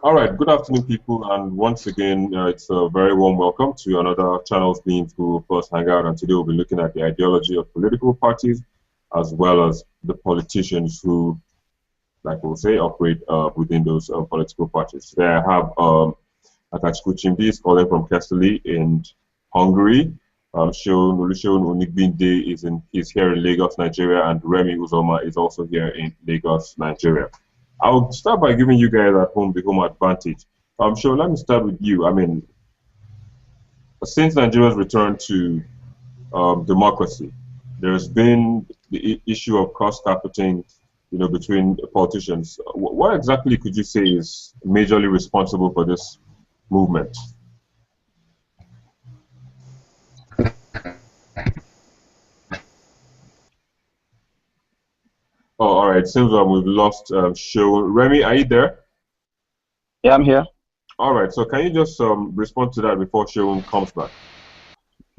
All right, good afternoon, people, and once again, it's a very warm welcome to another Channels Beans who first hang out. And today we'll be looking at the ideology of political parties as well as the politicians who, like we'll say, operate within those political parties. Today I have Akachukwu Chimbi calling from Kestali in Hungary. Seun Oluseun Onigbinde is here in Lagos, Nigeria, and Remy Uzoma is also here in Lagos, Nigeria. I'll start by giving you guys at home the home advantage. Sure, let me start with you. I mean, since Nigeria's return to democracy, there's been the issue of cross-carpeting, between politicians. What exactly could you say is majorly responsible for this movement? Oh, all right. Seems like we've lost show. Remy, are you there? Yeah, I'm here. All right. So can you just respond to that before Seun comes back?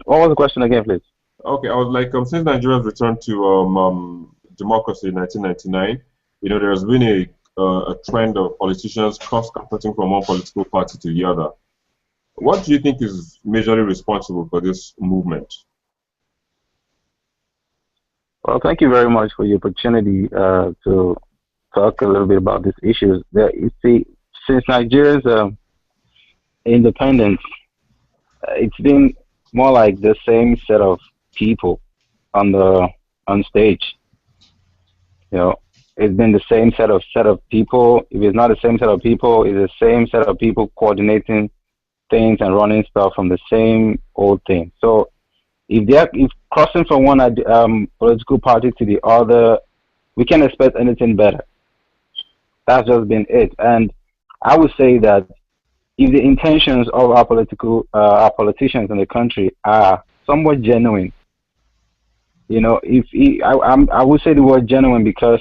What was the question again, please? Okay, I was like, since Nigeria's returned to democracy in 1999, there's been a trend of politicians cross-competing from one political party to the other. What do you think is majorly responsible for this movement? Well, thank you very much for the opportunity to talk a little bit about these issues. You see, since Nigeria's independence, it's been more like the same set of people on stage. You know, it's been the same set of people. If it's not the same set of people, it's the same set of people coordinating things and running stuff from the same old thing. So if crossing from one political party to the other, we can't expect anything better. That's just been it. And I would say that if the intentions of our politicians in the country are somewhat genuine, I would say the word genuine because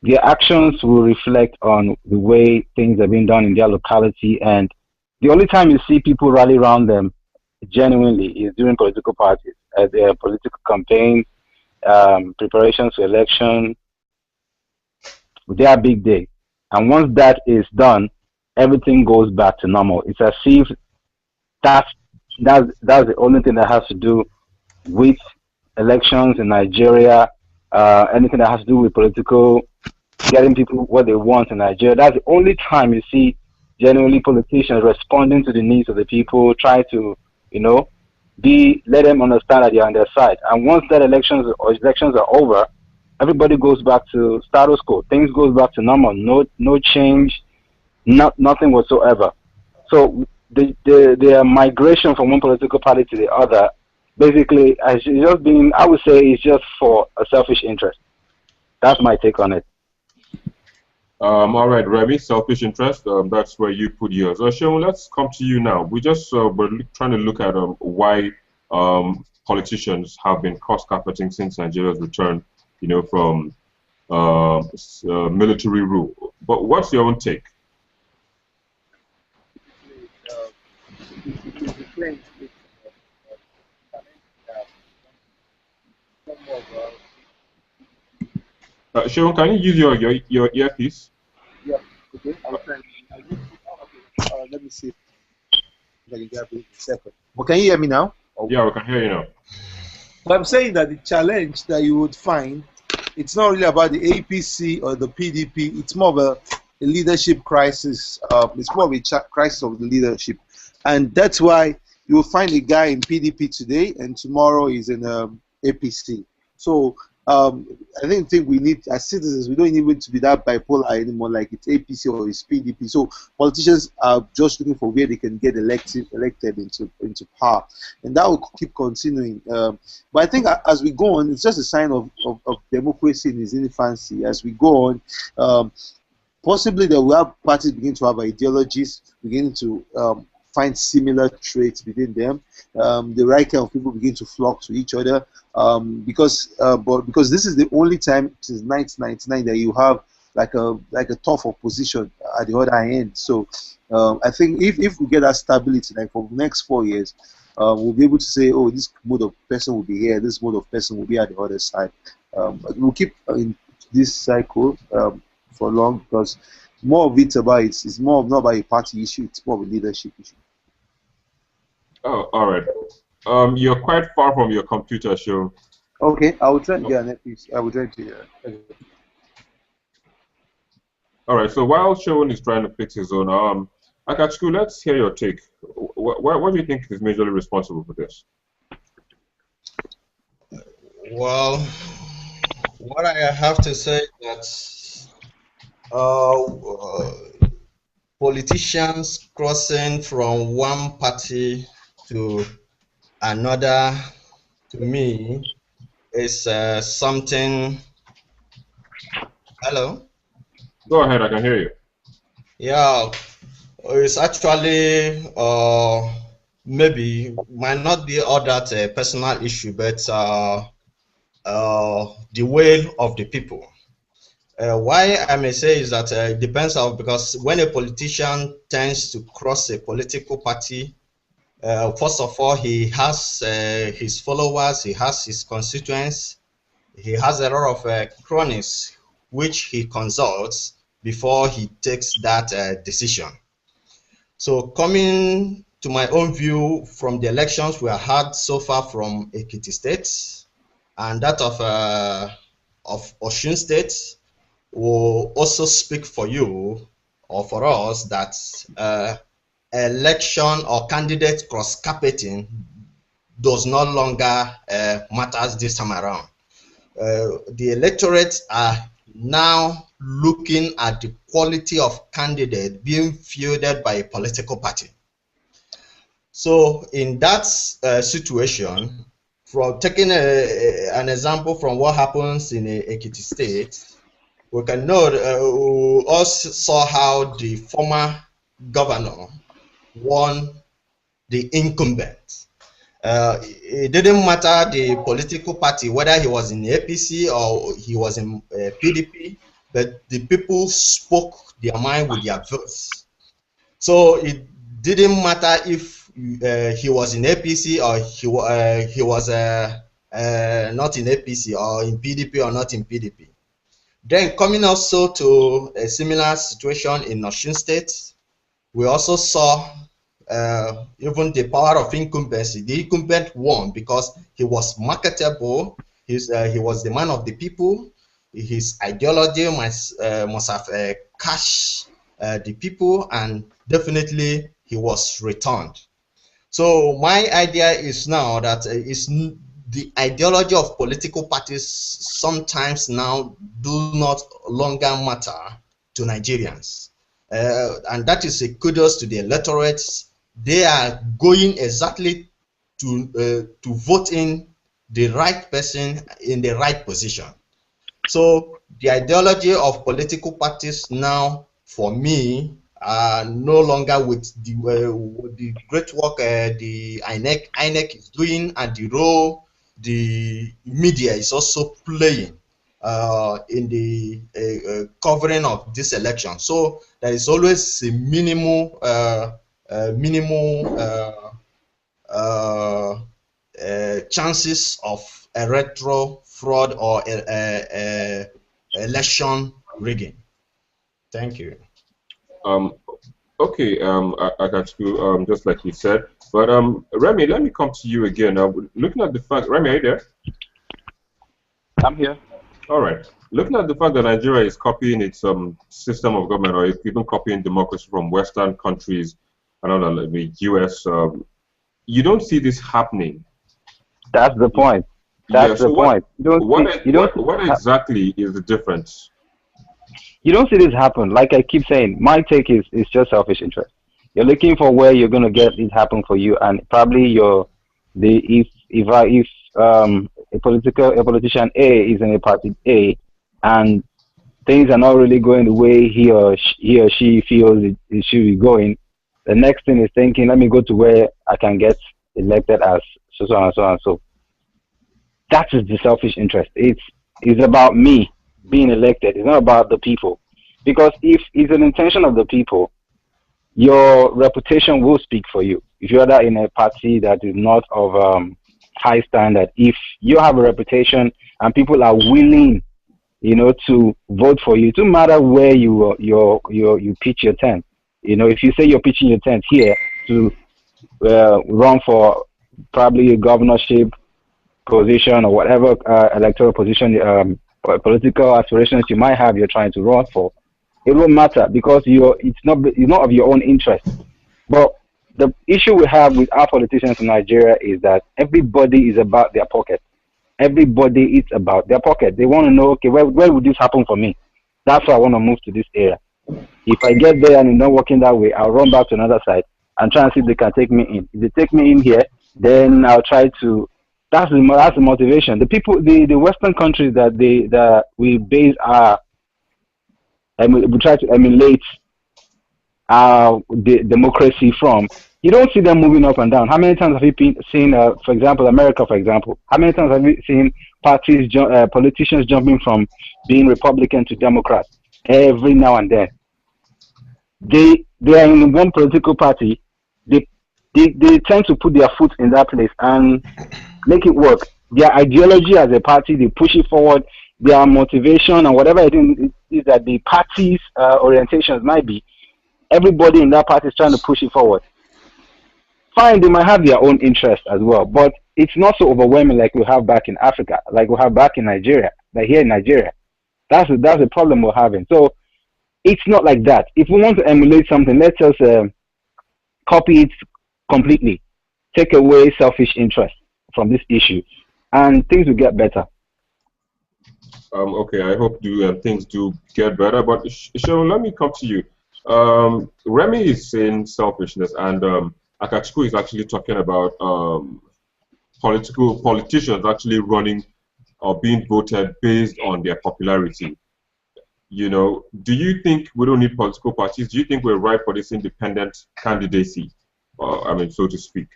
their actions will reflect on the way things are being done in their locality, and the only time you see people rally around them genuinely is during political parties, at their political campaigns, preparations for election, their big day. And once that is done, everything goes back to normal. It's as if that's that's the only thing that has to do with elections in Nigeria. Anything that has to do with political, getting people what they want in Nigeria. That's the only time you see genuinely politicians responding to the needs of the people, try to, let them understand that they're on their side. And once that elections are over, everybody goes back to status quo. Things goes back to normal. No change, nothing whatsoever. So the migration from one political party to the other, basically, has just been, I would say, it's just for a selfish interest. That's my take on it. All right, Remy, selfish interest. That's where you put yours. Sean, let's come to you now. We're trying to look at why politicians have been cross-carpeting since Nigeria's return, from military rule. But what's your own take? Sean, can you use your earpiece? Yeah, okay. Let me see if I can get it in a second. But can you hear me now? Yeah, we can hear you now. But I'm saying that the challenge that you would find, it's not really about the APC or the PDP. It's more of a leadership crisis. It's more of a crisis of the leadership. And that's why you will find a guy in PDP today and tomorrow is in APC. So I think we need, as citizens, we don't need to be that bipolar anymore, like it's APC or it's PDP. So politicians are just looking for where they can get elected into power, and that will keep continuing. But I think as we go on, it's just a sign of democracy in its infancy. As we go on, possibly there will have parties begin to have ideologies, begin to find similar traits within them. The right kind of people begin to flock to each other because this is the only time since 1999 that you have like a tough opposition at the other end. So I think if we get that stability, like for the next 4 years, we'll be able to say, oh, this mode of person will be here, this mode of person will be at the other side. We'll keep in this cycle for long because More of it's about it's more of not about a party issue. It's more of a leadership issue. Oh, all right. You're quite far from your computer, show. Okay, I will try and get an earpiece. I will try to. All right. So while Sean is trying to fix his own, Akachku, let's hear your take. What do you think is majorly responsible for this? Well, what I have to say that politicians crossing from one party to another, to me, is something. Hello? Go ahead. I can hear you. Yeah, it's actually maybe might not be all that personal issue, but the will of the people. Why I may say is that it depends on, because when a politician tends to cross a political party, first of all, he has his followers, he has his constituents, he has a lot of cronies which he consults before he takes that decision. So coming to my own view from the elections we have had so far from Ekiti State and that of Osun State, will also speak for you or for us that election or candidate cross-carpeting does no longer matters this time around. The electorate are now looking at the quality of candidate being fielded by a political party. So in that situation, from taking an example from what happens in Ekiti State, we can know, we also saw how the former governor won the incumbent. It didn't matter the political party, whether he was in APC or he was in PDP, but the people spoke their mind with their votes. So it didn't matter if he was in APC or he was not in APC, or in PDP or not in PDP. Then coming also to a similar situation in Osun State, we also saw even the power of incumbency. The incumbent won because he was marketable. He was the man of the people. His ideology must have cashed the people, and definitely he was returned. So my idea is now that it's the ideology of political parties sometimes now do not longer matter to Nigerians. And that is a kudos to the electorates. They are going exactly to vote in the right person in the right position. So the ideology of political parties now, for me, are no longer with the great work the INEC is doing, and the role the media is also playing in the covering of this election. So there is always a minimal chances of electoral fraud or election rigging. Thank you. Okay, I got you, just like you said. But Remy, let me come to you again. Looking at the fact, Remy, are you there? I'm here. All right. Looking at the fact that Nigeria is copying its system of government, or even copying democracy from Western countries, I don't know, like the US, you don't see this happening. That's the point. That's so the point. What exactly is the difference? You don't see this happen. Like I keep saying, my take is just selfish interest. You're looking for where you're gonna get it happen for you, and probably if a politician A is in a party A, and things are not really going the way he or she feels it should be going, the next thing is thinking, let me go to where I can get elected as so and so and so. That is the selfish interest. It's about me being elected. It's not about the people. Because if it's an intention of the people, your reputation will speak for you. If you're in a party that is not of high standard, if you have a reputation and people are willing, to vote for you. It doesn't matter where you pitch your tent. If you say you're pitching your tent here to run for probably a governorship position or whatever electoral position, political aspirations you might have, you're trying to run for, it won't matter because it's not of your own interest. But the issue we have with our politicians in Nigeria is that everybody is about their pocket. Everybody is about their pocket. They want to know, okay, where would this happen for me? That's why I want to move to this area. If I get there and it's not working that way, I'll run back to another side and try and see if they can take me in. If they take me in here, then I'll try to. That's the motivation. The people, the Western countries that we base our, and we try to emulate our democracy from. You don't see them moving up and down. How many times have you seen, for example, America, for example? How many times have you seen politicians jumping from being Republican to Democrat every now and then? They are in one political party. They tend to put their foot in that place and make it work. Their ideology as a party, they push it forward. Their motivation and whatever it is that the party's orientations might be, everybody in that party is trying to push it forward. Fine, they might have their own interest as well, but it's not so overwhelming like we have back in Africa, like we have back in Nigeria, like here in Nigeria. That's the problem we're having. So it's not like that. If we want to emulate something, let's just copy it completely. Take away selfish interest from this issue, and things will get better. Okay, I hope things do get better. But Cheryl, let me come to you. Remy is saying selfishness, and Akachukwu is actually talking about politicians actually running or being voted based on their popularity. Do you think we don't need political parties? Do you think we're ripe for this independent candidacy, so to speak?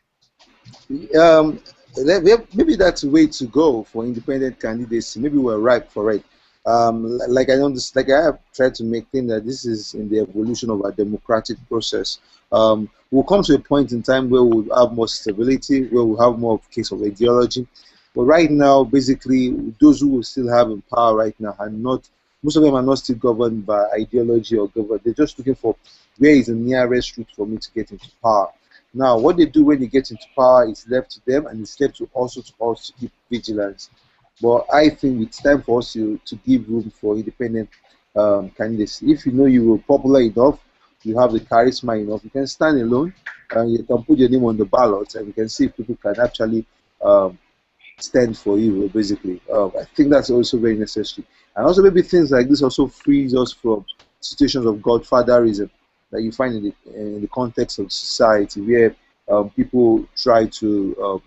Maybe that's a way to go for independent candidacy. Maybe we're ripe for it. Like I have tried to make clear that this is in the evolution of our democratic process. We'll come to a point in time where we'll have more stability, where we'll have more of a case of ideology. But right now, basically, those who will still have in power right now are not. Most of them are not still governed by ideology or government. They're just looking for where is the nearest route for me to get into power. Now, what they do when they get into power is left to them, and it's left to us to keep vigilance. But I think it's time for us to give room for independent candidates. If you know you were popular enough, you have the charisma enough, you can stand alone, and you can put your name on the ballot, and you can see if people can actually stand for you, basically. I think that's also very necessary. And also maybe things like this also frees us from situations of godfatherism that you find in the context of society, where people try to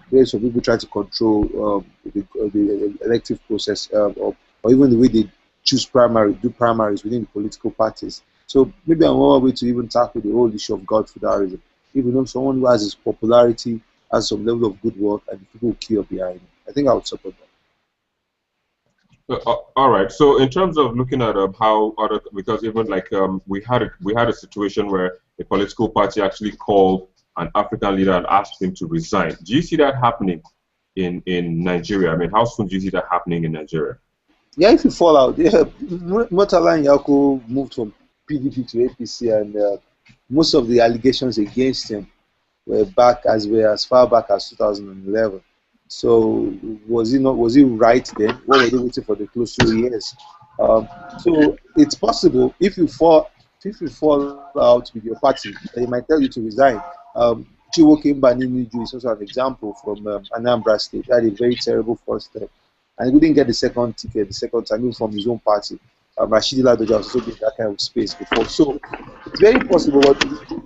where some people try to control the elective process, or even the way they do primaries within the political parties. So maybe another way to even tackle the whole issue of godfatherism. If you know someone who has his popularity, has some level of good work, and people will queue up behind him, I think I would support that. All right. So in terms of looking at how other, because even like we had a situation where a political party actually called an African leader and asked him to resign. Do you see that happening in Nigeria? I mean, how soon do you see that happening in Nigeria? Yeah, if you fall out, yeah, Murtala and Yako moved from PDP to APC, and most of the allegations against him were as far back as 2011. So was he right then? What were they waiting for the close 2 years? So it's possible if you fall out with your party, they might tell you to resign. Chiwoke Mbaninu is also an example from Anambra State. He had a very terrible first step, and he couldn't get the second ticket the second time, even from his own party. Rashidi Ladoja was also in that kind of space before. So it's very possible, but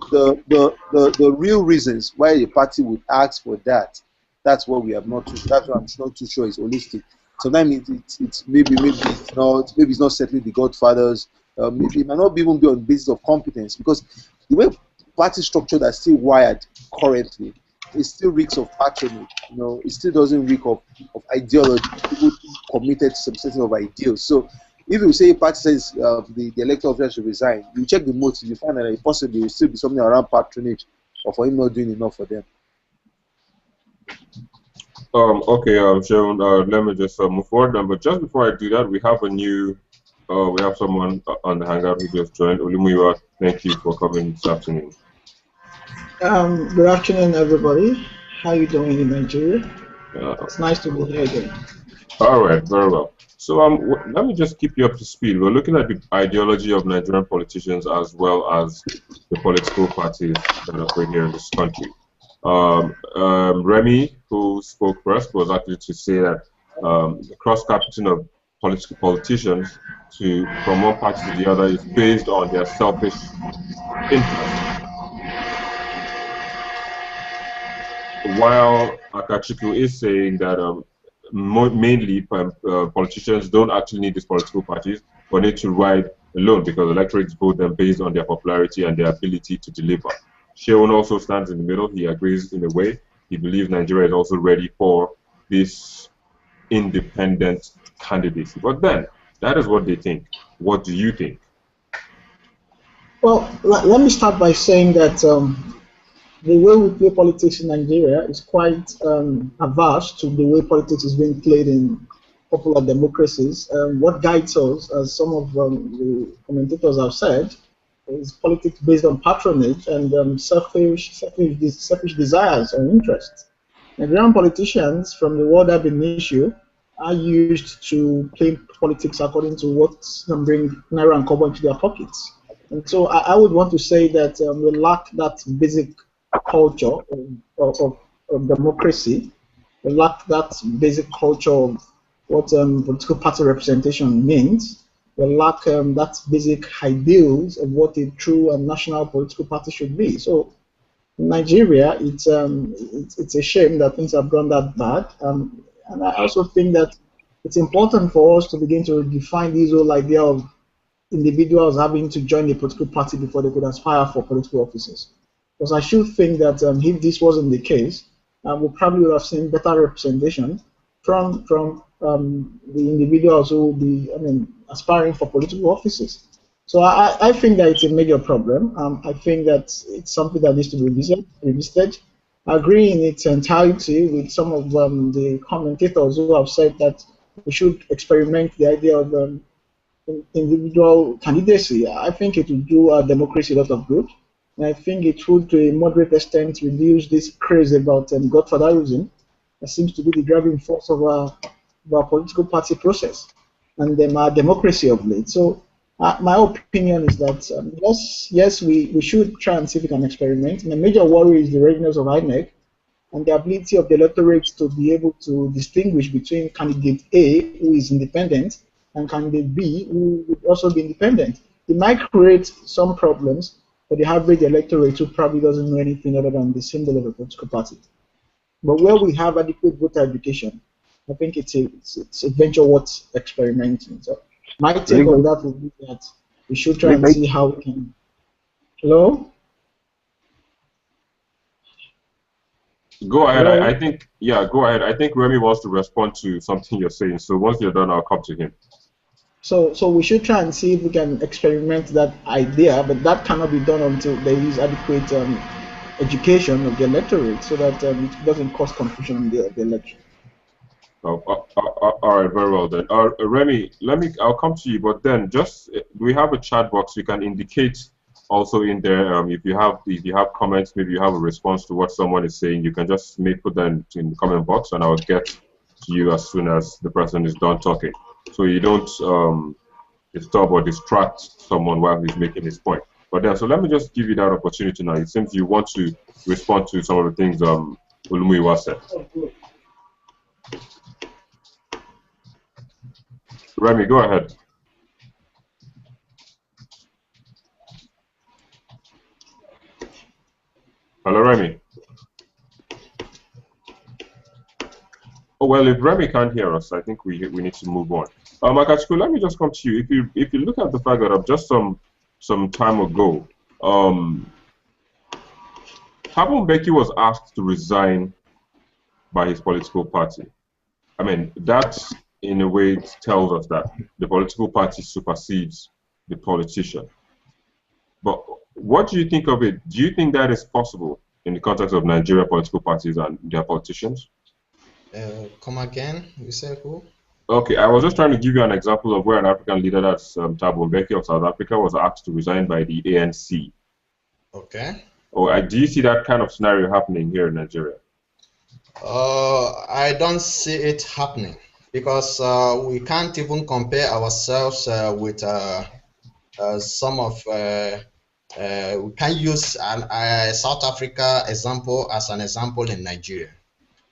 the real reasons why the party would ask for that, that's what we have not too. That's what I'm not too sure is holistic. Sometimes it's maybe it's not certainly the godfathers. Maybe it might not even be on the basis of competence, because the way party structure that's still wired currently, it still reeks of patronage. It still doesn't reek of ideology. People committed to some setting of ideals. So if you say a party says the elected official should resign, you check the motive, you find that it possibly will still be something around patronage, or for him not doing enough for them. Okay, Sharon, let me just move forward. But just before I do that, we have someone on the Hangout who just joined. Olumuyiwa, thank you for coming this afternoon. Good afternoon, everybody. How you doing in Nigeria? Uh, It's nice to be here again. all right, very well. So let me just keep you up to speed. We're looking at the ideology of Nigerian politicians as well as the political parties that operate here in this country. Remy, who spoke first, was actually to say that the cross-carpeting of politicians from one party to the other is based on their selfish interests. While Akachukwu is saying that mainly politicians don't actually need these political parties, but need to ride alone because electorates vote them based on their popularity and their ability to deliver. Sheon also stands in the middle. He agrees in a way. He believes Nigeria is also ready for this independent candidacy. But then, that is what they think. What do you think? Well, let me start by saying that the way we play politics in Nigeria is quite averse to the way politics is being played in popular democracies. What guides us, as some of the commentators have said, is politics based on patronage and selfish desires and interests. Nigerian politicians from the world have been issue are used to play politics according to what can bring naira and kobo into their pockets. And so I would want to say that we lack that basic culture of democracy. We lack that basic culture of what political party representation means. We lack that basic ideals of what a true and national political party should be. So in Nigeria, it's a shame that things have gone that bad. And I also think that it's important for us to begin to define this whole idea of individuals having to join a political party before they could aspire for political offices. Because I should think that if this wasn't the case, we probably would have seen better representation from the individuals who will be, aspiring for political offices. So I think that it's a major problem. I think that it's something that needs to be revisited. I agree in its entirety with some of the commentators who have said that we should experiment the idea of individual candidacy. I think it will do our democracy a lot of good. And I think it would, to a moderate extent, reduce this craze about godfatherism that seems to be the driving force of our political party process and our democracy of late. So my opinion is that yes, we should try and see if we can experiment. My major worry is the readiness of INEC and the ability of the electorate to be able to distinguish between candidate A, who is independent, and candidate B, who would also be independent. It might create some problems for the average electorate who probably doesn't know anything other than the symbol of a political party. But where we have adequate voter education, I think it's a venture worth experimenting. So my take on that would be that we should try and see how we can. Hello? Go ahead. Hello? I think, yeah, go ahead. I think Remy wants to respond to something you're saying. So once you're done, I'll come to him. So we should try and see if we can experiment that idea, but that cannot be done until there is adequate education of the electorate, so that it doesn't cause confusion in the election. All right, very well then. Remy, I'll come to you, but then we have a chat box. You can indicate also in there if you have comments, maybe you have a response to what someone is saying. You can just put that in the comment box, and I'll get to you as soon as the person is done talking. So you don't disturb or distract someone while he's making his point. But then, so let me just give you that opportunity now. It seems you want to respond to some of the things Olumuyiwa said. Remy, go ahead. Hello, Remy. Oh, well, if Remy can't hear us, I think we need to move on. Akachukwu, let me just come to you. If you look at the fact that just some time ago, Thabo Mbeki was asked to resign by his political party. I mean, that in a way tells us that the political party supersedes the politician. But what do you think of it? Do you think that is possible in the context of Nigeria political parties and their politicians? Come again? You say who? Okay, I was just trying to give you an example of where an African leader, that's Thabo Mbeki of South Africa, was asked to resign by the ANC. Okay. Or do you see that kind of scenario happening here in Nigeria? I don't see it happening because we can't even compare ourselves with some of. We can use South Africa example as an example in Nigeria.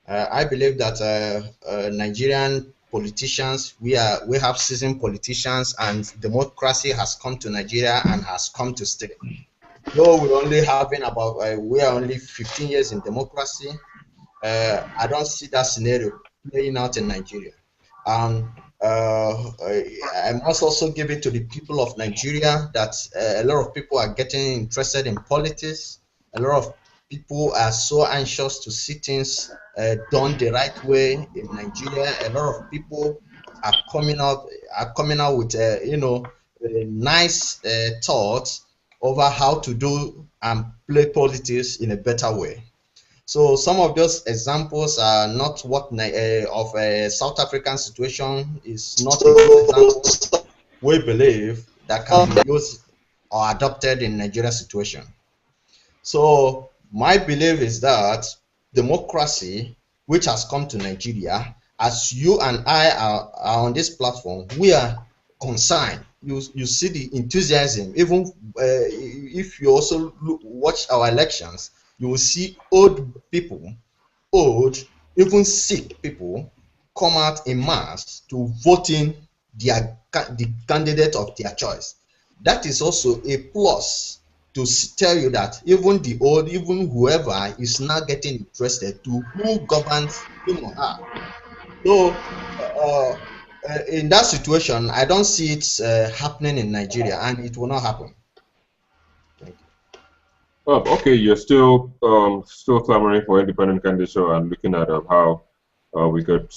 I believe that Nigerian politicians, we have seasoned politicians, and democracy has come to Nigeria and has come to stay. Though we are only 15 years in democracy, I don't see that scenario playing out in Nigeria. And I must also give it to the people of Nigeria that a lot of people are getting interested in politics. A lot of people are so anxious to see things done the right way in Nigeria. A lot of people are coming out with nice thoughts over how to do and play politics in a better way. So some of those examples are not what of a South African situation is not a good example. We believe that can be used or adopted in Nigeria situation. So my belief is that democracy, which has come to Nigeria, as you and I are on this platform, we are concerned. You see the enthusiasm. Even if you also watch our elections, you will see old, even sick people come out in mass to vote in the candidate of their choice. That is also a plus to tell you that even the old, even whoever is now getting interested to who governs him or her. So, in that situation, I don't see it happening in Nigeria, and it will not happen. Thank you. Oh, okay, you're still clamoring for independent candidature and looking at how we could.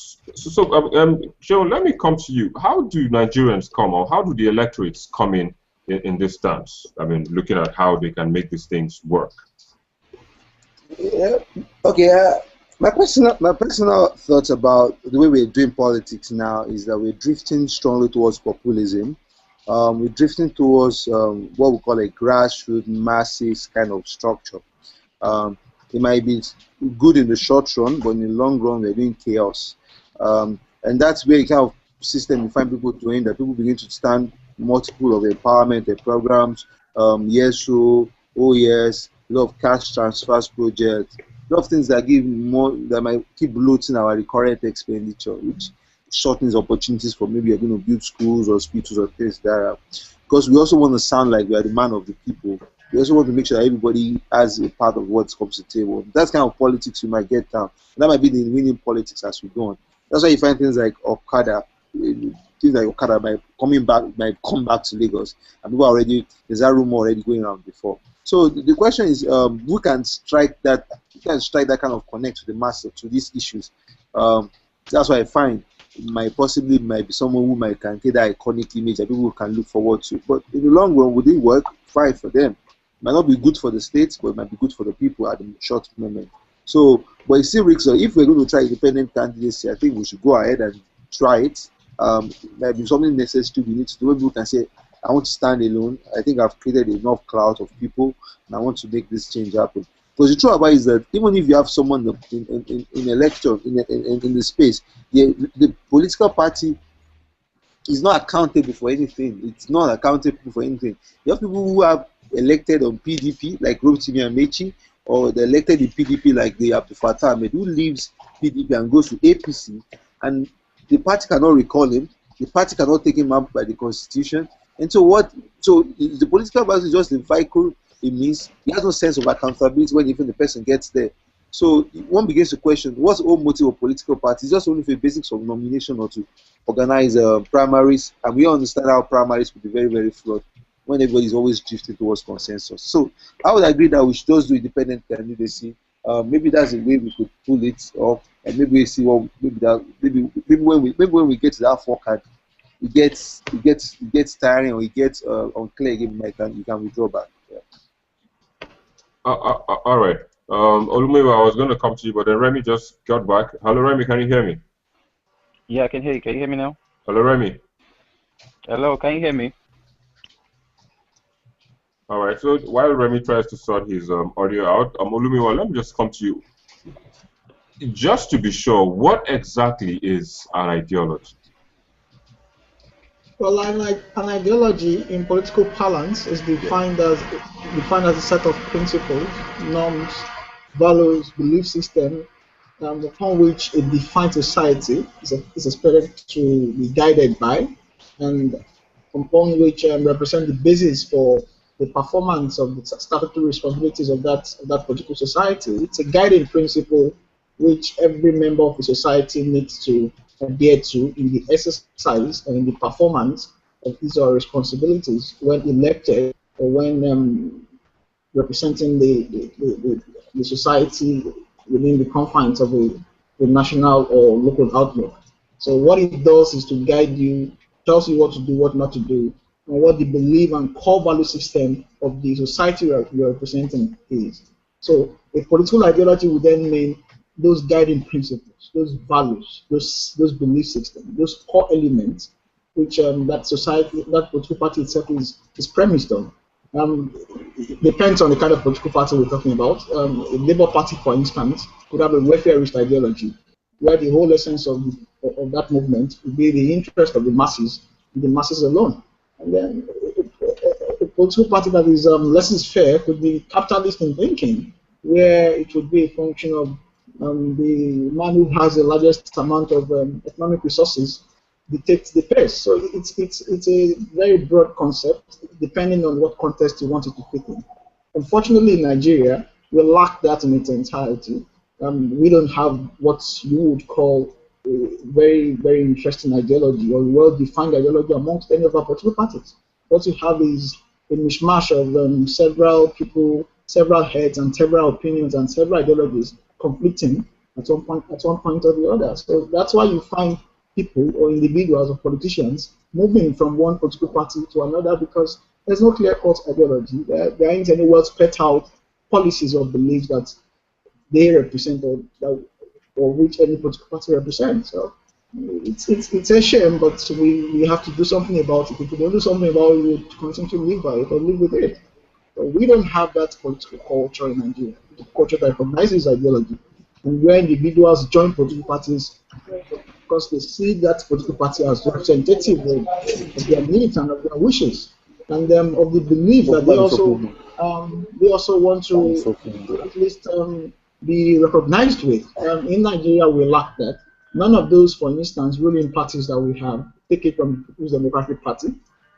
Joe, let me come to you. How do Nigerians come, or how do the electorates come in this stance? I mean, looking at how they can make these things work. Yeah. Okay. My personal thoughts about the way we're doing politics now is that we're drifting strongly towards populism. We're drifting towards what we call a grassroots, masses kind of structure. Um, it might be good in the short run, but in the long run, we're doing chaos. And that's where the kind of system you find people doing that people begin to stand multiple of empowerment programs, yes, so, oh yes, a lot of cash transfers projects, a lot of things that give more, that might keep bloating our recurrent expenditure, which shortens opportunities for maybe you're going to build schools or hospitals or things like that. Because we also want to sound like we are the man of the people. We also want to make sure that everybody has a part of what comes to the table. That's kind of politics we might get down. That might be the winning politics as we go on. That's why you find things like Okada, might come back to Lagos, and people already, there's that rumor already going around before. So the question is, who can strike that? Who can strike that kind of connect to the master to these issues? That's why I find might be someone who might can get that iconic image that people can look forward to. But in the long run, would it work? Fine for them. Might not be good for the states, but it might be good for the people at the short moment. So, but it's still risks. So if we're going to try independent candidacy, I think we should go ahead and try it. Might be something necessary we need to do. When people can say, I want to stand alone. I think I've created enough clout of people, and I want to make this change happen. Because the truth about it is that even if you have someone in a lecture, in the space, the political party is not accountable for anything. It's not accountable for anything. You have people who have elected on PDP, like Rotimi Amechi, or they elected in PDP, like the Abdul Fattah Ahmed, who leaves PDP and goes to APC, and the party cannot recall him. The party cannot take him up by the constitution. And so what? So the political party is just a vehicle. It means he has no sense of accountability when even the person gets there. So one begins to question what's the whole motive of political parties? Just only for the basics of nomination or to organize primaries, and we understand how primaries could be very, very flawed when everybody is always drifting towards consensus. So I would agree that we should just do independent candidacy. Maybe that's a way we could pull it off, and maybe we see what maybe when we get to that forecast, it gets tiring or it gets unclear again. We can withdraw back. Yeah. All right. Olumiwa, I was going to come to you, but then Remy just got back. Hello, Remy, can you hear me? Yeah, I can hear you. Can you hear me now? Hello, Remy. Hello, can you hear me? All right. So while Remy tries to sort his audio out, Olumiwa, let me just come to you. Just to be sure, what exactly is an ideology? Well, an ideology in political parlance is defined as a set of principles, norms, values, belief system, upon which a defined society is expected to be guided by, and upon which represent the basis for the performance of the statutory responsibilities of that particular society. It's a guiding principle which every member of the society needs to adhere to in the exercise and in the performance of his or her responsibilities when elected or when representing the society within the confines of a national or local outlook. So what it does is to guide you, tells you what to do, what not to do, and what the belief and core value system of the society you're representing is. So a political ideology would then mean those guiding principles, those values, those belief systems, those core elements which that society, that political party itself is premised on. Um, it depends on the kind of political party we're talking about. A Labour Party, for instance, could have a welfareist ideology, where the whole essence of that movement would be the interest of the masses alone. And then a political party that is less fair could be capitalist in thinking, where it would be a function of the man who has the largest amount of economic resources dictates the pace. So it's a very broad concept, depending on what context you want it to fit in. Unfortunately, in Nigeria, we lack that in its entirety. We don't have what you would call a very interesting ideology or well-defined ideology amongst any of our political parties. What you have is a mishmash of several people, several heads, and several opinions and several ideologies conflicting at one point or the other. So that's why you find people or individuals or politicians moving from one political party to another because there's no clear-cut ideology. There ain't any well spelled out policies or beliefs that they represent or which any political party represents. So it's a shame, but we have to do something about it. If we don't do something about it, we'll continue to live by it or live with it. So we don't have that political culture in Nigeria, the culture that recognizes ideology, and where individuals join political parties because they see that political party as representative of their needs and of their wishes, and of the belief that they also want to at least be recognized with. In Nigeria, we lack that. None of those, for instance, ruling parties that we have, take it from the People's Democratic Party,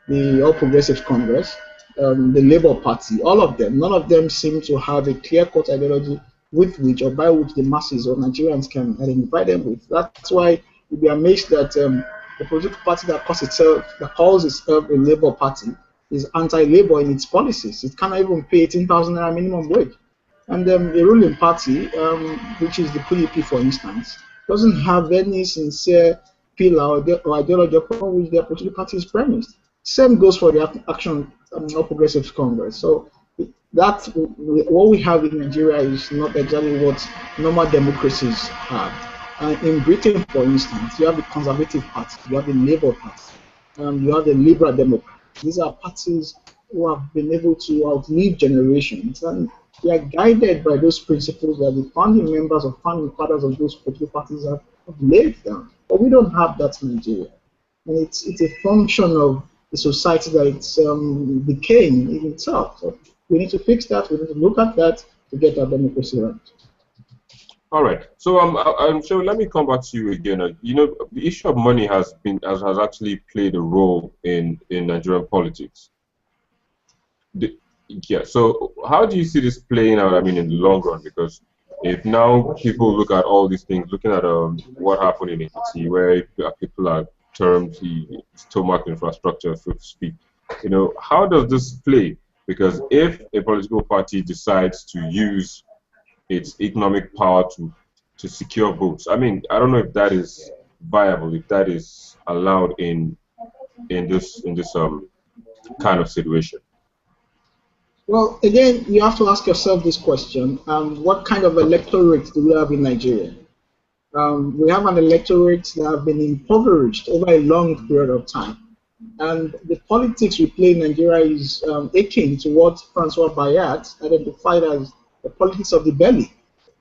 the All Progressives Congress, the Labour Party, all of them, none of them seem to have a clear-cut ideology with which or by which the masses or Nigerians can identify them with. That's why you'll be amazed that the political party that calls itself a Labour Party is anti-Labour in its policies. It cannot even pay 18,000 naira minimum wage. And the ruling party, which is the PDP, for instance, doesn't have any sincere pillar or ideology upon which their political party is premised. Same goes for the Action Progressive Congress. So that what we have in Nigeria is not exactly what normal democracies have. In Britain, for instance, you have the Conservative Party, you have the Labour Party, you have the Liberal Democrats. These are parties who have been able to outlive generations, and they are guided by those principles that the founding members or founding fathers of those political parties have laid down. But we don't have that in Nigeria, and it's a function of the society that it's decaying in itself. So we need to fix that. We need to look at that to get our democracy right. All right. So I'm sure. Let me come back to you again. You know, the issue of money has actually played a role in Nigerian politics. Yeah. So how do you see this playing out? I mean, in the long run, because if now people look at all these things, looking at what happened in Ekiti, where people are termed the stomach infrastructure, so to speak, you know, how does this play? Because if a political party decides to use its economic power to secure votes, I mean, I don't know if that is viable, if that is allowed in this kind of situation. Well, again, you have to ask yourself this question: what kind of electorate do we have in Nigeria? We have an electorate that have been impoverished over a long period of time. And the politics we play in Nigeria is akin to what Francois Bayat identified as the politics of the belly.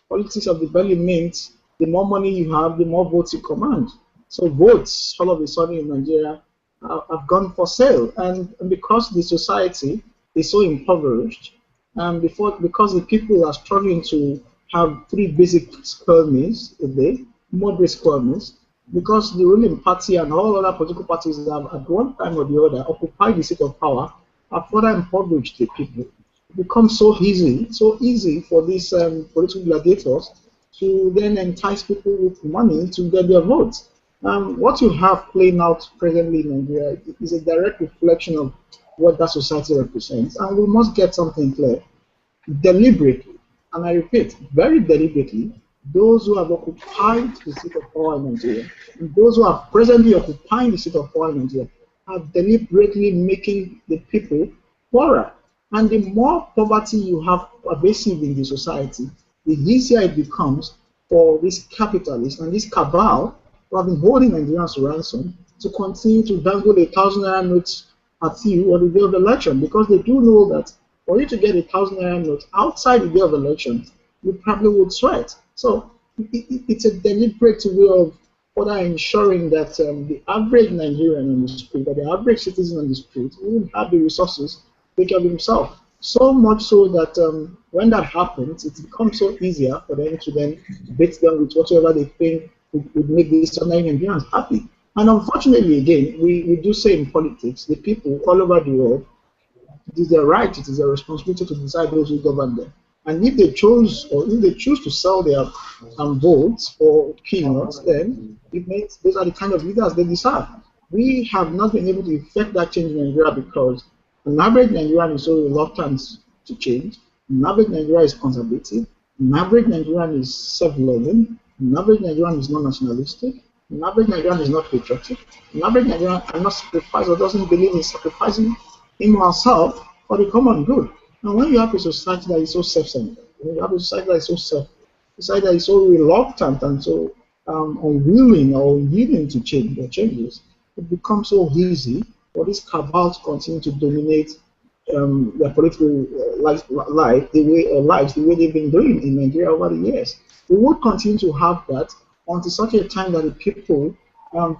Politics of the belly means the more money you have, the more votes you command. So votes, all of a sudden in Nigeria, have gone for sale. And because the society is so impoverished, and because the people are struggling to have three basic square meals a day, moderate square meals, because the ruling party and all other political parties that have at one time or the other occupied the seat of power have further impoverished the people. It becomes so easy for these political gladiators to then entice people with money to get their votes. What you have playing out presently in Nigeria is a direct reflection of what that society represents, and we must get something clear. Deliberately, and I repeat, very deliberately, those who have occupied the seat of power in Nigeria, and those who are presently occupying the seat of power in Nigeria, are deliberately making the people poorer. And the more poverty you have pervasive in the society, the easier it becomes for this capitalist and this cabal who have been holding Nigerians to ransom to continue to dangle 1,000 naira notes at you on the day of election, because they do know that for you to get 1,000 naira note outside the day of election, you probably would sweat. So it's a deliberate way of further ensuring that the average Nigerian on the street, or the average citizen on the street, will have the resources to take care of himself. So much so that when that happens, it becomes so easier for them to then beat them with whatever they think would make these ordinary Nigerians happy. And unfortunately, again, we do say in politics, the people all over the world, it is their right, it is their responsibility to decide those who govern them. And if they choose to sell their votes for peanuts, then it means those are the kind of leaders they deserve. We have not been able to effect that change in Nigeria because an average Nigerian is so reluctant to change. An average Nigerian is conservative. An average Nigerian is self-loving. An average Nigerian is not nationalistic. An average Nigerian is not patriotic. An average Nigerian cannot sacrifice or doesn't believe in sacrificing him or herself for the common good. And when you have a society that is so self-centered, when you have a society that is society that is so reluctant and so unwilling or unwilling to change their changes, it becomes so easy for these cabals to continue to dominate their political lives the way they've been doing in Nigeria over the years. We would continue to have that until such a time that the people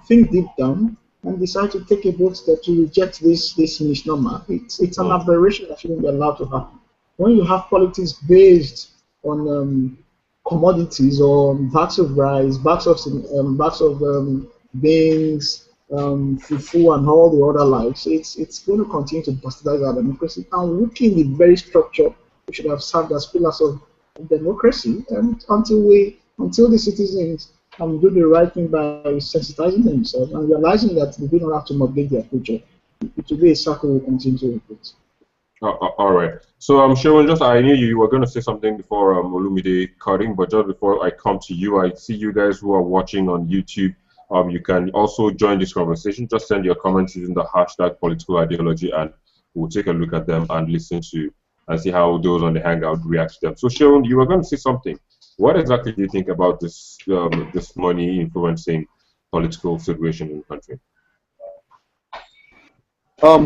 think deep down and decide to take a bold step to reject this misnomer. It's an aberration that shouldn't be allowed to happen. When you have politics based on commodities or bags of rice, bags of beans, fufu, and all the other likes, it's going to continue to bastardize our democracy and weaken the very structure we should have served as pillars of democracy. And until the citizens do the right thing by sensitizing themselves and realizing that they do not have to mortgage their future, it will be a cycle we continue to repeat. All right. So Sharon, I knew you were going to say something before Olumide cutting, but just before I come to you, I see you guys who are watching on YouTube. You can also join this conversation. Just send your comments using the hashtag political ideology, and we'll take a look at them and listen to and see how those on the Hangout react to them. So Sharon, you were going to say something. What exactly do you think about this this money influencing political situation in the country?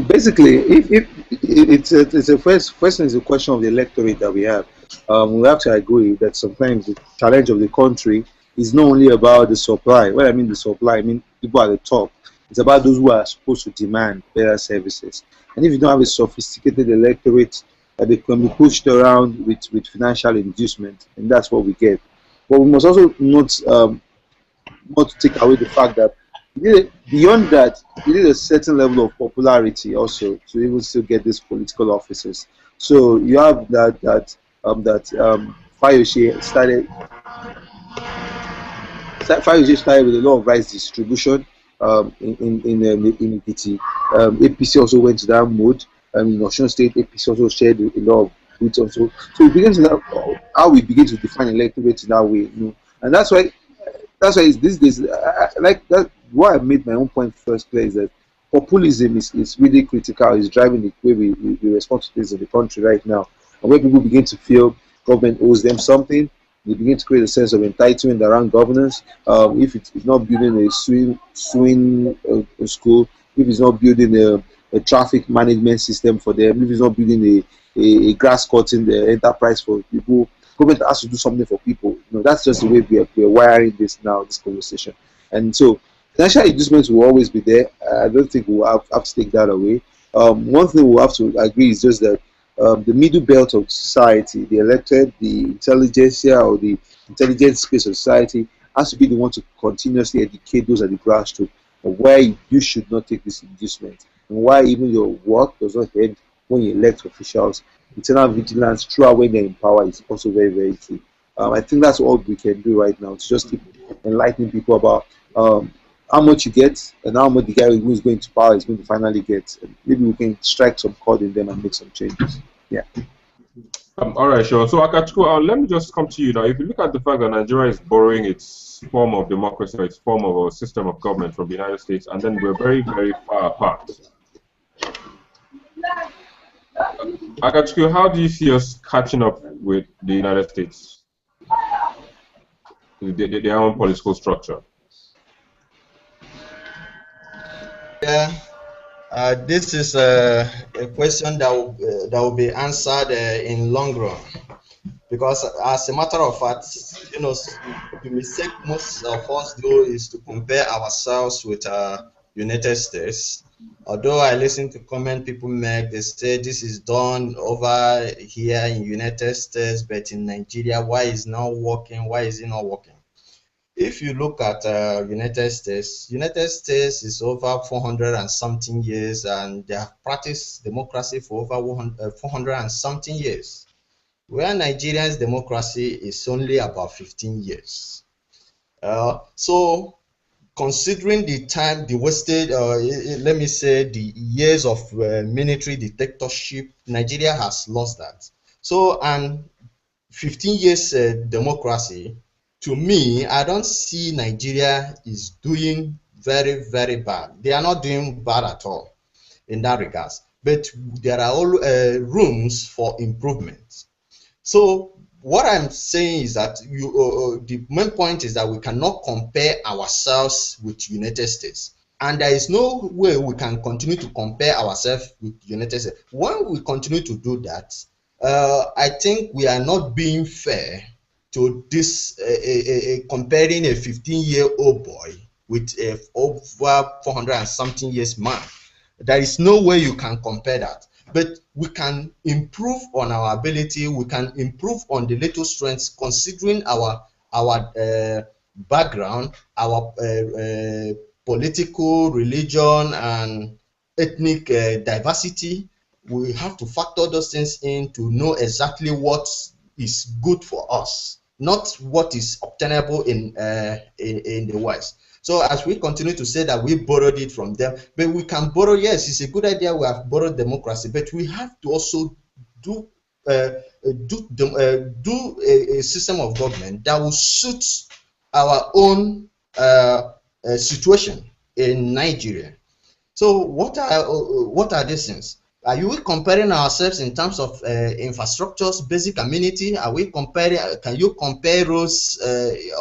Basically, if it's a first is a question of the electorate that we have. We have to agree that sometimes the challenge of the country is not only about the supply. When I mean the supply, I mean people at the top. It's about those who are supposed to demand better services. And if you don't have a sophisticated electorate, they can be pushed around with financial inducement, and that's what we get. But we must also not take away the fact that beyond that, you need a certain level of popularity also to even still get these political offices. So you have that Fayose started with a lot of rice distribution in Ekiti. APC also went to that mode. In Osun State, APC also shared a lot of goods also. So we begin to how we begin to define electorate in that way, and that's why these days, like that. Why I made my own point first clear is that populism is really critical. It's driving the way we respond to things in the country right now. And when people begin to feel government owes them something, they begin to create a sense of entitlement around governance. If it's not building a swing school, if it's not building a traffic management system for them, if it's not building a grass cutting the enterprise for people, government has to do something for people. That's just the way we're wiring this now, this conversation. And so financial inducements will always be there. I don't think we'll have to take that away. One thing we'll have to agree is just that the middle belt of society, the elected, the intelligentsia, or the intelligent space of society, has to be the one to continuously educate those at the grassroots of why you should not take this inducement, and why even your work does not end when you elect officials. Internal vigilance throughout when they're in power is also very, very key. I think that's all we can do right now, to just keep enlightening people about how much you get and how much the guy who is going to power is going to finally get. And maybe we can strike some chord in them and make some changes. Yeah. All right, sure. So Akachukwu, let me just come to you now. If you look at the fact that Nigeria is borrowing its form of democracy, its form of a system of government from the United States, and then we're very, very far apart. Akachukwu, how do you see us catching up with the United States, their own political structure? Yeah, this is a question that will be answered in long run, because as a matter of fact, the mistake most of us do is to compare ourselves with United States. Although I listen to comment people make, they say this is done over here in United States, but in Nigeria, why is it not working? Why is it not working? If you look at United States is over 400 and something years, and they have practiced democracy for over 400 and something years, where Nigeria's democracy is only about 15 years. So considering the time, the wasted, let me say the years of military dictatorship, Nigeria has lost that. So, and 15 years democracy, to me, I don't see Nigeria is doing very, very bad. They are not doing bad at all in that regards, but there are all rooms for improvement. So what I'm saying is that the main point is that we cannot compare ourselves with United States. And there is no way we can continue to compare ourselves with United States. When we continue to do that, I think we are not being fair to this comparing a 15-year-old boy with a over 400 and something years man. There is no way you can compare that. But we can improve on our ability. We can improve on the little strengths, considering our background, our political, religion, and ethnic diversity. We have to factor those things in to know exactly what is good for us, not what is obtainable in the West. So as we continue to say that we borrowed it from them, but we can borrow, yes, it's a good idea we have borrowed democracy, but we have to also do a system of government that will suit our own situation in Nigeria. So what are these things? Are we comparing ourselves in terms of infrastructures, basic amenity? Are we comparing? Can you compare roads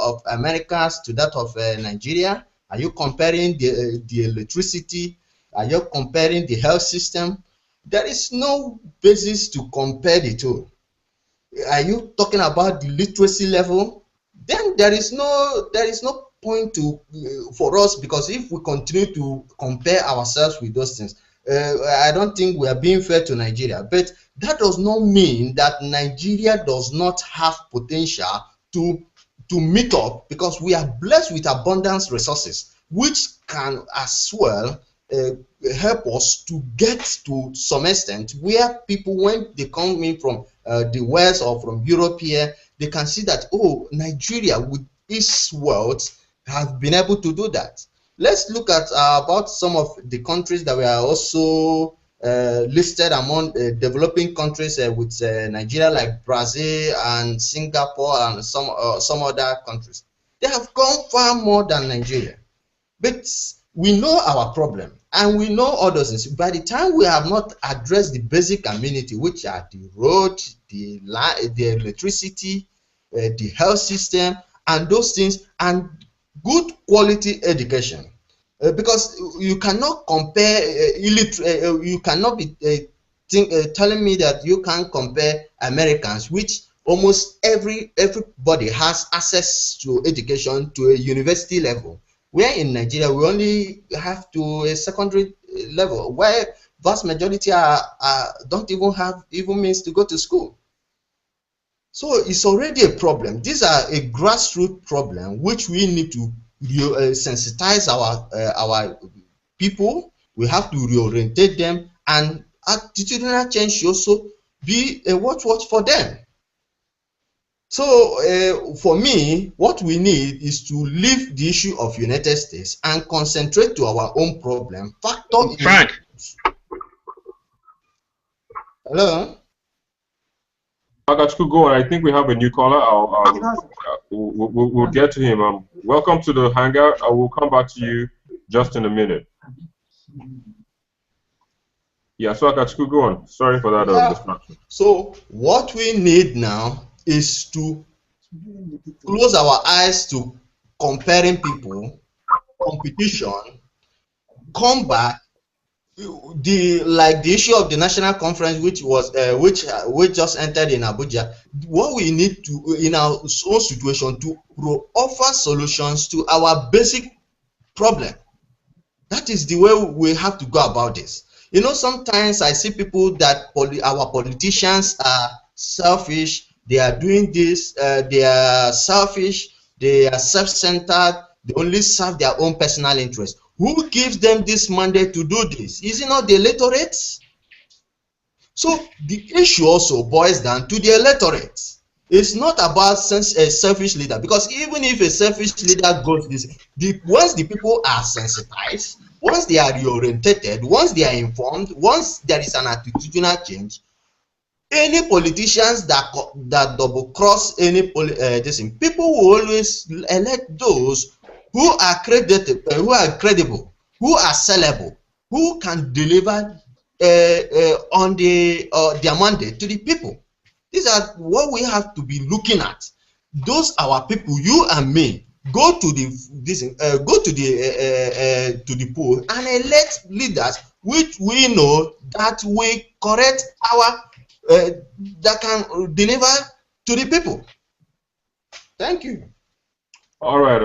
of Americas to that of Nigeria? Are you comparing the electricity? Are you comparing the health system? There is no basis to compare the two. Are you talking about the literacy level? Then there is no point to for us, because if we continue to compare ourselves with those things, I don't think we are being fair to Nigeria. But that does not mean that Nigeria does not have potential to meet up, because we are blessed with abundant resources, which can as well help us to get to some extent where people, when they come in from the West or from Europe here, they can see that, oh, Nigeria with its wealth have been able to do that. Let's look at about some of the countries that were also listed among developing countries with Nigeria, like Brazil and Singapore and some other countries. They have gone far more than Nigeria. But we know our problem. and we know all those things. By the time we have not addressed the basic amenity, which are the road, the electricity, the health system, and those things, and good quality education, because you cannot compare you cannot be telling me that you can compare Americans, which almost everybody has access to education to a university level, where in Nigeria we only have to a secondary level, where vast majority don't even have means to go to school. So it's already a problem. These are a grassroots problem which we need to sensitize our people. We have to reorientate them, and attitudinal change should also be a watch for them. So for me, what we need is to leave the issue of United States and concentrate to our own problem. Frank. Hello. Go on. I think we have a new caller. We'll get to him. Welcome to the hangout. I will come back to you just in a minute. Yeah, so Akachukwu, go on. Sorry for that distraction. So what we need now is to close our eyes to comparing people, competition, come back. The issue of the national conference, which just entered in Abuja. What we need to, in our own situation, to offer solutions to our basic problem. That is the way we have to go about this. You know, sometimes I see people that our politicians are selfish. They are doing this. They are selfish. They are self-centered. They only serve their own personal interest. Who gives them this mandate to do this? Is it not the electorate? So the issue also boils down to the electorate. It's not about a selfish leader, because even if a selfish leader goes this, once the people are sensitized, once they are reorientated, once they are informed, once there is an attitudinal change, any politicians that double cross any people will always elect those who are credited, who are credible, who are sellable, who can deliver on their mandate to the people. These are what we have to be looking at. Those our people, you and me, go to the poll and elect leaders which we know that will correct our that can deliver to the people. Thank you. All right,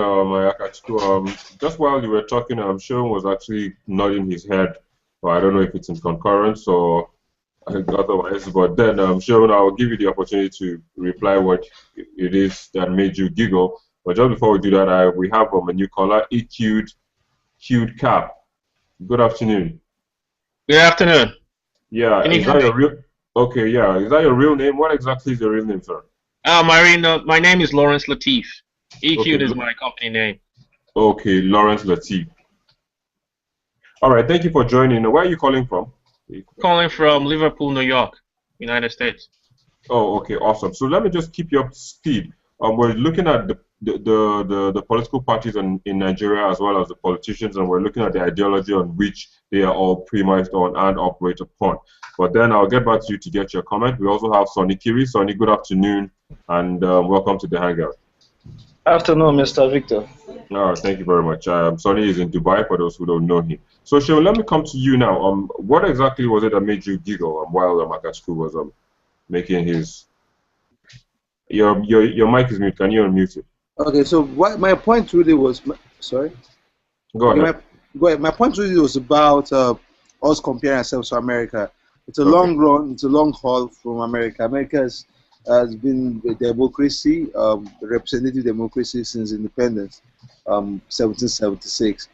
just while you were talking, Sean was actually nodding his head. So I don't know if it's in concurrence or otherwise, but then Sean, I'll give you the opportunity to reply what it is that made you giggle. But just before we do that, we have a new caller, EQ'd Cap. Good afternoon. Good afternoon. Yeah, is that your real? Okay, yeah, is that your real name? What exactly is your real name, sir? My name is Lawrence Latif. EQ'd is my company name. Okay, Lawrence Latif. All right, thank you for joining. Where are you calling from? Calling from Liverpool, New York, United States. Oh, okay, awesome. So let me just keep you up to speed. We're looking at the political parties in Nigeria, as well as the politicians, and we're looking at the ideology on which they are all premised on and operate upon. But then I'll get back to you to get your comment. We also have Sonny Kiri. Sonny, good afternoon, and welcome to the Hangout. Afternoon, Mr. Victor. All right, thank you very much. Sonny is in Dubai, for those who don't know him. So, Sean, let me come to you now. What exactly was it that made you giggle while Akachukwu was making his... Your mic is mute. Can you unmute it? Okay, so what my point really was... Sorry? Go ahead. Go ahead. My point really was about us comparing ourselves to America. It's a long run. It's a long haul from America. America has been a democracy, representative democracy since independence, 1776.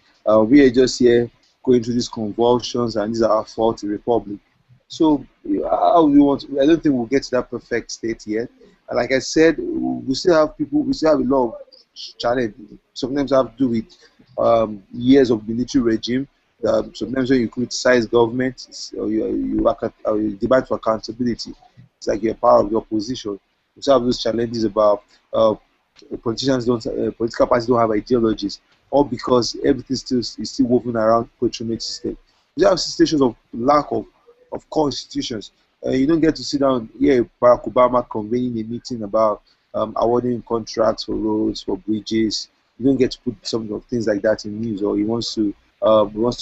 We are just here going through these convulsions, and these are our faulty republic. So how we want? I don't think we'll get to that perfect state yet. And like I said, we still have people. We still have a lot of challenge. Sometimes have to do with years of military regime. Sometimes when you criticize government, you demand for accountability. It's like you're part of the opposition. We still have those challenges about politicians political parties don't have ideologies. or because everything is still woven around patronage system. You have situations of lack of core institutions. You don't get to sit down here, Barack Obama convening a meeting about awarding contracts for roads, for bridges. You don't get to put some of things like that in news, or he wants to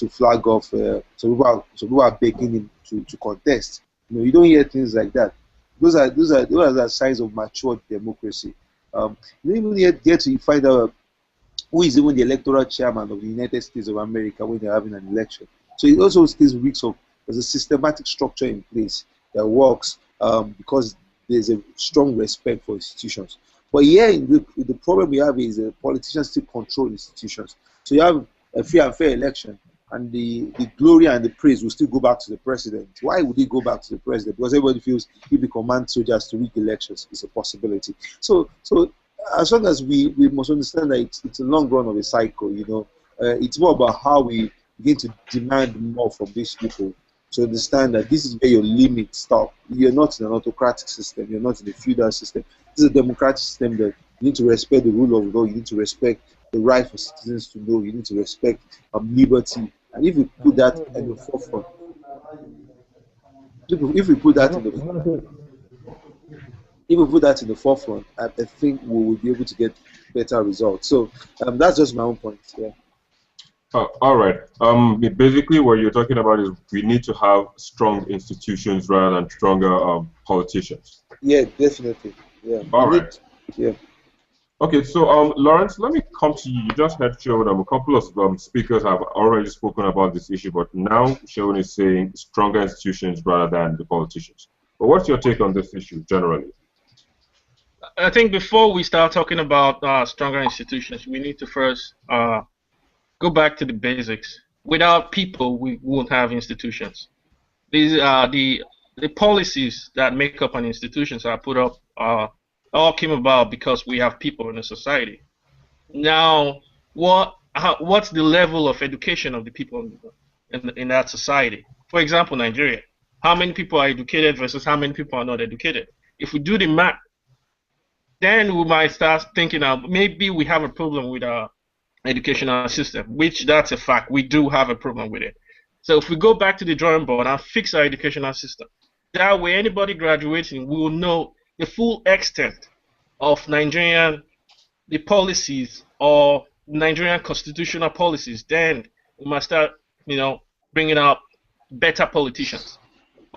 flag off. Some people are begging him to contest. You don't hear things like that. Those are signs of mature democracy. You don't even yet get to find out who is even the electoral chairman of the United States of America when they're having an election. So it also still reeks of there's a systematic structure in place that works because there's a strong respect for institutions. But here, the problem we have is politicians still control institutions. So you have a free and fair election, and the glory and the praise will still go back to the president. Why would he go back to the president? Because everybody feels if he commands soldiers to rig elections, it's a possibility. So as long as we must understand that it's a long run of a cycle, it's more about how we begin to demand more from these people to understand that this is where your limits stop. You're not in an autocratic system. You're not in a feudal system. This is a democratic system that you need to respect the rule of law. You need to respect the right for citizens to know. You need to respect liberty. And if we put that at the forefront, if we put that in the forefront, I think we will be able to get better results. So that's just my own point. Yeah. All right. Basically, what you're talking about is we need to have strong institutions rather than stronger politicians. Yeah, definitely. Yeah. All right. Yeah. Okay, so Lawrence, let me come to you. You just heard Sheldon. A couple of speakers have already spoken about this issue, but now Sheldon is saying stronger institutions rather than the politicians. But what's your take on this issue generally? I think before we start talking about stronger institutions, we need to first go back to the basics. Without people, we won't have institutions. These are the policies that make up an institution are put up all came about because we have people in a society. Now, what's the level of education of the people in that society? For example, Nigeria. How many people are educated versus how many people are not educated? If we do the math, then we might start thinking maybe we have a problem with our educational system, which that's a fact. We do have a problem with it. So if we go back to the drawing board and fix our educational system, that way anybody graduating will know the full extent of the policies or Nigerian constitutional policies. Then we must start, bringing out better politicians.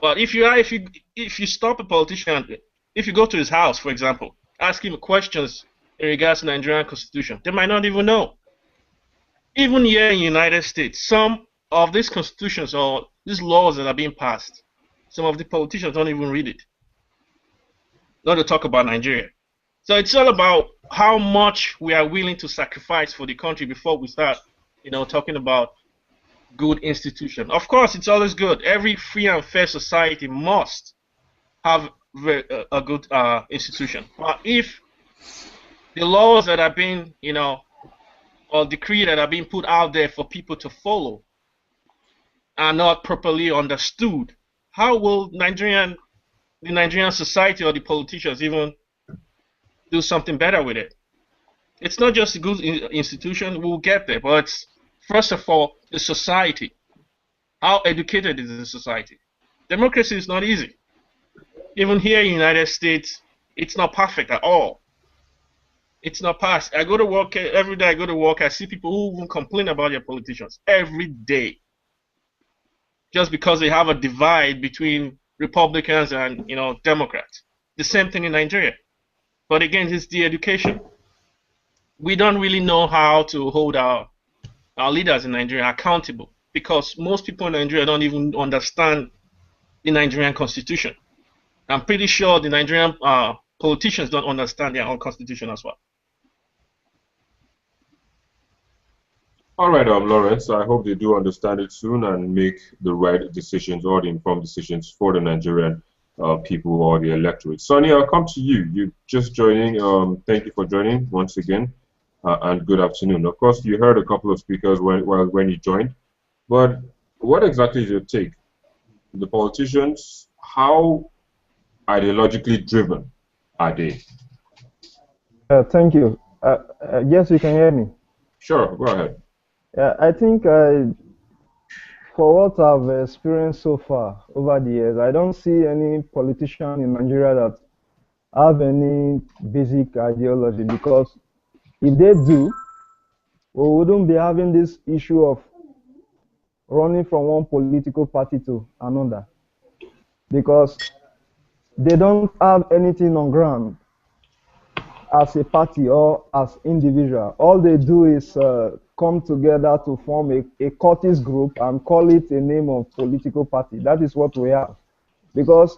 But if you stop a politician, if you go to his house, for example, ask him questions in regards to Nigerian constitution, they might not even know. Even here in the United States, some of these constitutions or these laws that are being passed, some of the politicians don't even read it. Not to talk about Nigeria. So it's all about how much we are willing to sacrifice for the country before we start, talking about good institution. Of course, it's always good. Every free and fair society must have a good institution. But if the laws that are being, or decree that are being put out there for people to follow are not properly understood, how will the Nigerian society or the politicians even do something better with it? It's not just a good institution, we'll get there, but it's, first of all, the society. How educated is the society? Democracy is not easy. Even here in the United States, it's not perfect at all. It's not passed. I go to work every day. I go to work. I see people who even complain about their politicians every day, just because they have a divide between Republicans and Democrats. The same thing in Nigeria. But again, it's the education. We don't really know how to hold our leaders in Nigeria accountable because most people in Nigeria don't even understand the Nigerian constitution. I'm pretty sure the Nigerian politicians don't understand their own constitution as well. All right, Lawrence, I hope they do understand it soon and make the right decisions or the informed decisions for the Nigerian people or the electorate. Sonny, I'll come to you. You're just joining. Thank you for joining once again, and good afternoon. Of course, you heard a couple of speakers when you joined, but what exactly is your take? The politicians, how ideologically driven are they? Thank you. Yes, you can hear me. Sure, go ahead. Yeah, I think for what I've experienced so far over the years, I don't see any politician in Nigeria that have any basic ideology, because if they do, we wouldn't be having this issue of running from one political party to another, because they don't have anything on ground as a party or as individual. All they do is come together to form a cultist group and call it a name of political party. That is what we have. Because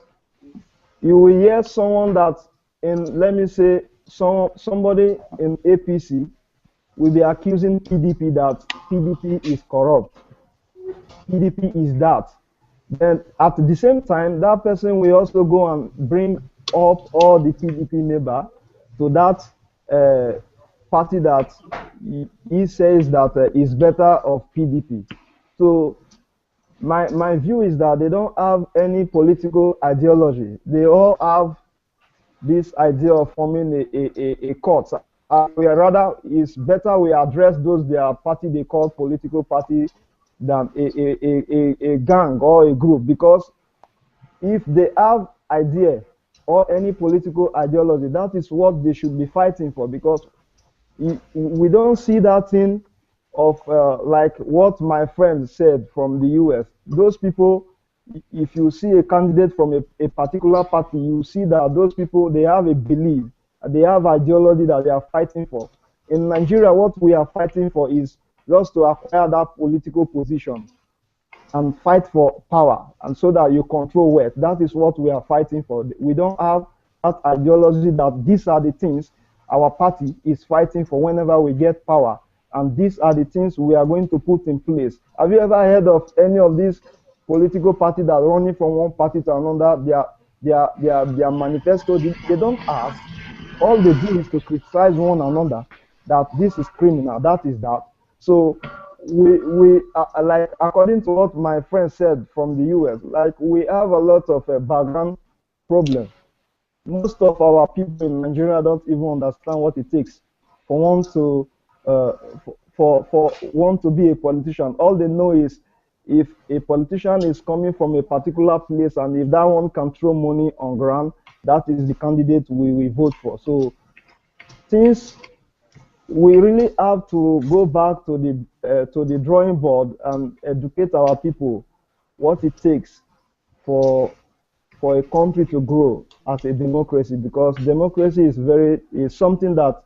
you will hear someone that, in, let me say, somebody in APC will be accusing PDP that PDP is corrupt, PDP is that. Then at the same time, that person will also go and bring up all the PDP member to that party that he says that is better of PDP. So my view is that they don't have any political ideology. They all have this idea of forming a court. We are rather, it's better we address those their party they call political party than a gang or a group, because if they have idea or any political ideology, that is what they should be fighting for, because we don't see that thing of like what my friend said from the US. Those people, if you see a candidate from a particular party, you see that those people, they have a belief, they have ideology that they are fighting for. In Nigeria, what we are fighting for is just to acquire that political position and fight for power, and so that you control wealth. That is what we are fighting for. We don't have that ideology that these are the things our party is fighting for whenever we get power, and these are the things we are going to put in place. Have you ever heard of any of these political parties that are running from one party to another? Their manifesto, they don't ask. All they do is to criticize one another, that this is criminal, that is that. So we like, according to what my friend said from the US, like, we have a lot of background problem. Most of our people in Nigeria don't even understand what it takes for one to for one to be a politician. All they know is if a politician is coming from a particular place, and if that one can throw money on ground, that is the candidate we vote for. So since we really have to go back to the drawing board and educate our people what it takes for a country to grow as a democracy, because democracy is something that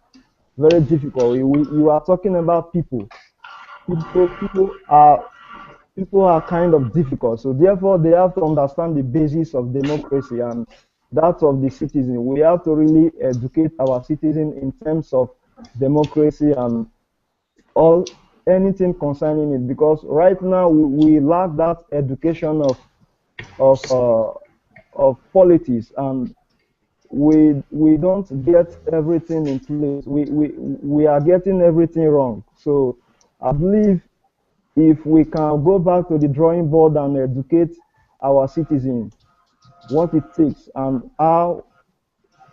very difficult. You are talking about people. People are kind of difficult. So therefore, they have to understand the basis of democracy and that of the citizen. We have to really educate our citizen in terms of democracy and all anything concerning it, because right now we lack that education of politics, and we don't get everything in place. We are getting everything wrong. So I believe if we can go back to the drawing board and educate our citizens what it takes and how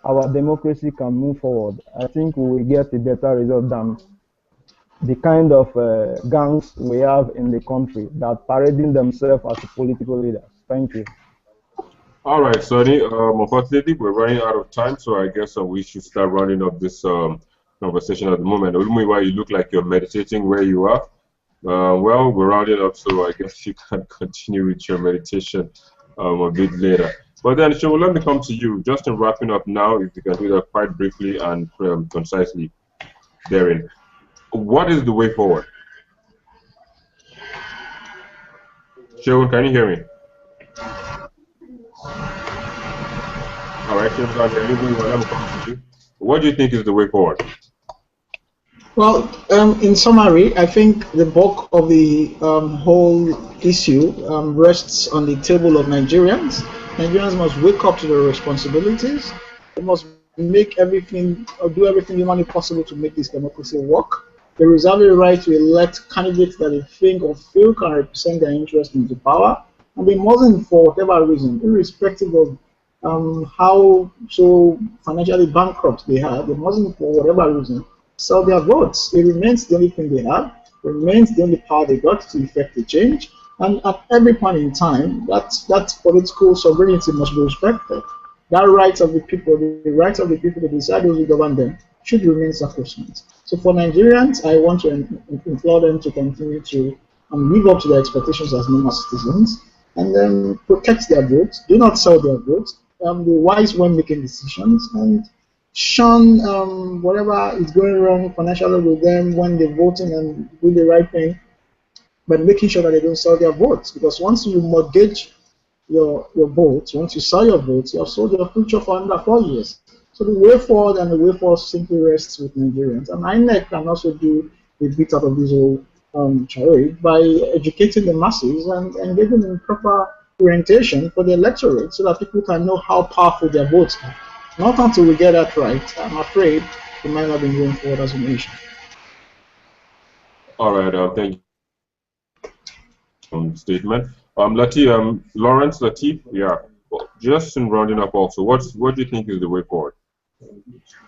our democracy can move forward, I think we will get a better result than the kind of gangs we have in the country that parading themselves as political leaders. Thank you. All right, Sonny. Unfortunately, we're running out of time, so I guess we should start running up this conversation at the moment. Olumiwa, you look like you're meditating where you are. Well, we're rounding up, so I guess you can continue with your meditation a bit later. But then, Shehu, let me come to you. Just in wrapping up now, if you can do that quite briefly and concisely, therein. What is the way forward? Shehu, can you hear me? All right, Shehu, let me come to you. What do you think is the way forward? Well, in summary, I think the bulk of the whole issue rests on the table of Nigerians. Nigerians must wake up to their responsibilities. They must make everything, or do everything humanly possible to make this democracy work. They reserve the right to elect candidates that they think or feel can represent their interest into power, and they mustn't, for whatever reason, irrespective of how so financially bankrupt they are, they mustn't, for whatever reason, sell their votes. It remains the only thing they have. It remains the only power they got to effect the change. And at every point in time, that political sovereignty must be respected. That right of the people, the right of the people to decide who will govern them, should remain sacrosanct. So for Nigerians, I want to implore them to continue to live up to their expectations as normal citizens, and then protect their votes. Do not sell their votes. Be wise when making decisions, and shun whatever is going wrong financially with them when they're voting, and do the right thing, but making sure that they don't sell their votes. Because once you mortgage your votes, once you sell your votes, you have sold your future for under 4 years. So the way forward and the way forward simply rests with Nigerians. And INEC can also do a bit out of this whole charade by educating the masses and giving them proper orientation for the electorate so that people can know how powerful their votes are. Not until we get that right, I'm afraid we might not be going forward as a nation. All right, thank you. Statement. Lawrence Latif, yeah. Well, just in rounding up, also, what do you think is the way forward?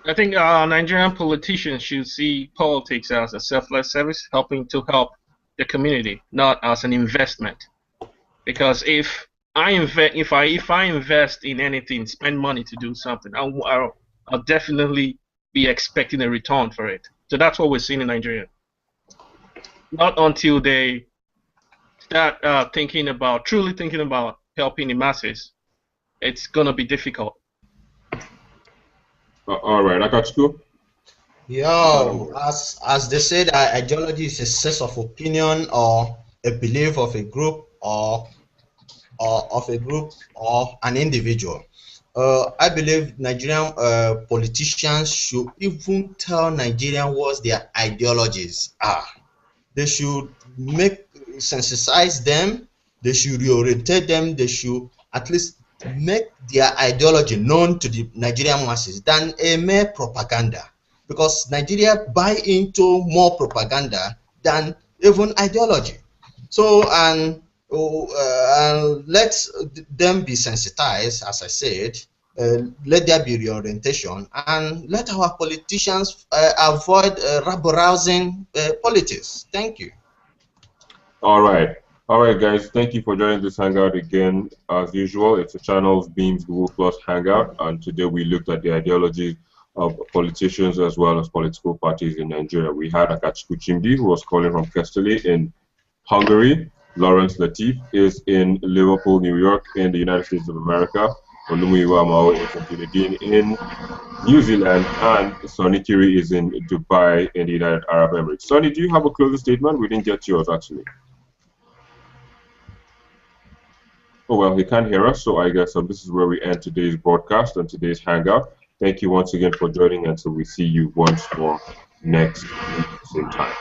I think Nigerian politicians should see politics as a selfless service, helping to help the community, not as an investment. Because if I invest in anything, spend money to do something, I'll definitely be expecting a return for it. So that's what we're seeing in Nigeria. Not until they start truly thinking about helping the masses, it's gonna be difficult. All right, I got you. Yo, as they say that ideology is a set of opinion or a belief of a group or an individual. I believe Nigerian politicians should even tell Nigerians what their ideologies are. They should sensitize them. They should reorientate them. They should at least make their ideology known to the Nigerian masses than a mere propaganda. Because Nigeria buy into more propaganda than even ideology. So, and let them be sensitized, as I said. Let there be reorientation, and let our politicians avoid rabble-rousing politics. Thank you. All right, guys. Thank you for joining this hangout again. As usual, it's a Channels Beams Google Plus hangout, and today we looked at the ideologies of politicians as well as political parties in Nigeria. We had Akachukwu Chimdi, who was calling from Kestele in Hungary. Lawrence Latif is in Liverpool, New York, in the United States of America. Olumuyiwa Mao is in Dunedin in New Zealand, and Sonny Kiri is in Dubai in the United Arab Emirates. Sonny, do you have a closing statement? We didn't get yours, actually. Oh, well, he can't hear us, so I guess this is where we end today's broadcast and today's hangout. Thank you once again for joining, until we see you once more next week, same time.